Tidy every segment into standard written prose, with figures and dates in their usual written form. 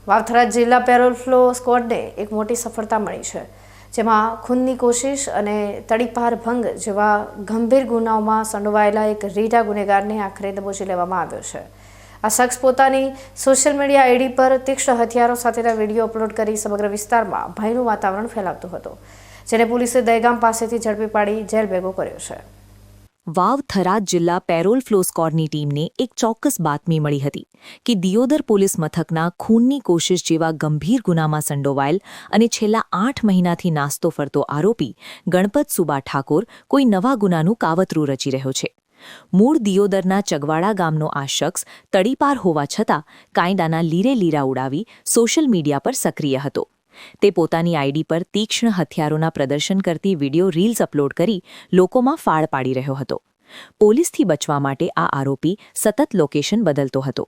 વાવથરા જિલ્લા parole flow સ્ક્વોડને એક મોટી સફળતા મળી છે, જેમાં ખૂનની કોશિશ અને તડીપાર ભંગ જેવા ગંભીર ગુનાઓમાં સંડોવાયેલા એક રીઢા ગુનેગારને આખરે દબોચી લેવામાં આવ્યો છે। આ શખ્સ પોતાની સોશિયલ મીડિયા આઈડી પર તીક્ષ્ણ હથિયારો સાથેના વિડીયો અપલોડ કરી સમગ્ર વિસ્તારમાં ભયનું વાતાવરણ ફેલાવતો હતો, જેને પોલીસે દહેગામ પાસેથી ઝડપી પાડી જેલ ભેગો કર્યો છે। વાવથરા જિલ્લા પેરોલ ફ્લો સ્ક્વોડની ટીમને એક ચોક્કસ બાતમી મળી હતી કે દિયોદર પોલીસ મથકના ખૂનની કોશિશ જેવા ગંભીર ગુનામાં સંડોવાયેલ અને છેલ્લા 8 મહિનાથી નાસ્તો ફરતો આરોપી ગણપત સુબા ઠાકોર કોઈ નવા ગુનાનું કાવતરું રચી રહ્યો છે। મૂળ દિયોદરના ચગવાડા ગામનો આ શખ્સ તડીપાર હોવા છતાં કાયદાના લીરે લીરા ઉડાવી સોશિયલ મીડિયા પર સક્રિય હતો। તે પોતાની આઈડી પર તીક્ષ્ણ હથિયારોના પ્રદર્શન કરતી વિડીયો રીલ્સ અપલોડ કરી લોકોમાં ફાળ પાડી રહ્યો હતો। પોલીસથી બચવા માટે આ આરોપી સતત લોકેશન બદલતો હતો,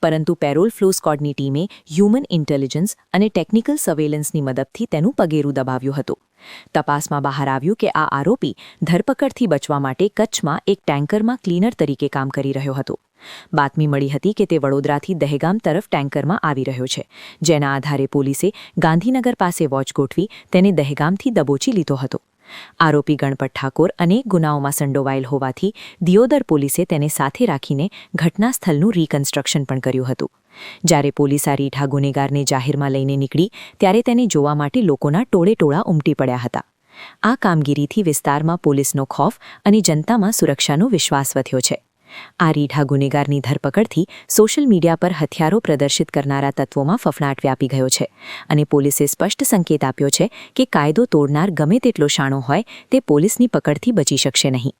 પરંતુ પેરોલ ફ્લો સ્ક્વોડની ટીમે હ્યુમન ઇન્ટેલિજન્સ અને ટેકનિકલ સર્વેલન્સની મદદથી તેનું પગેરું દબાવ્યું હતું। તપાસમાં બહાર આવ્યું કે આ આરોપી ધરપકડથી બચવા માટે કચ્છમાં એક ટેન્કરમાં ક્લીનર તરીકે કામ કરી રહ્યો હતો। બાતમી મળી હતી કે તે વડોદરાથી દહેગામ તરફ ટેન્કરમાં આવી રહ્યો છે, જેના આધારે પોલીસે ગાંધીનગર પાસે વોચ ગોઠવી તેને દહેગામથી દબોચી લીધો હતો। આરોપી ગણપત ઠાકોર અનેક ગુનાઓમાં સંડોવાયેલ હોવાથી દિયોદર પોલીસે તેને સાથે રાખીને ઘટના સ્થળનું રિકન્સ્ટ્રક્શન પણ કર્યું હતું। જ્યારે પોલીસ આ રીઢા ગુનેગારને જાહેરમાં લઈને નીકળી ત્યારે તેને જોવા માટે લોકોના ટોળેટોળા ઉમટી પડ્યા હતા। આ કામગીરીથી વિસ્તારમાં પોલીસનો ખૌફ અને જનતામાં સુરક્ષાનો વિશ્વાસ વધ્યો છે। આ રીઢા ગુનેગારની ધરપકડથી સોશિયલ મીડિયા પર હથિયારો પ્રદર્શિત કરનારા તત્વોમાં ફફડાટ વ્યાપી ગયો છે અને પોલીસે સ્પષ્ટ સંકેત આપ્યો છે કે કાયદો તોડનાર ગમે તેટલો શાણો હોય તે પોલીસની પકડથી બચી શકશે નહીં।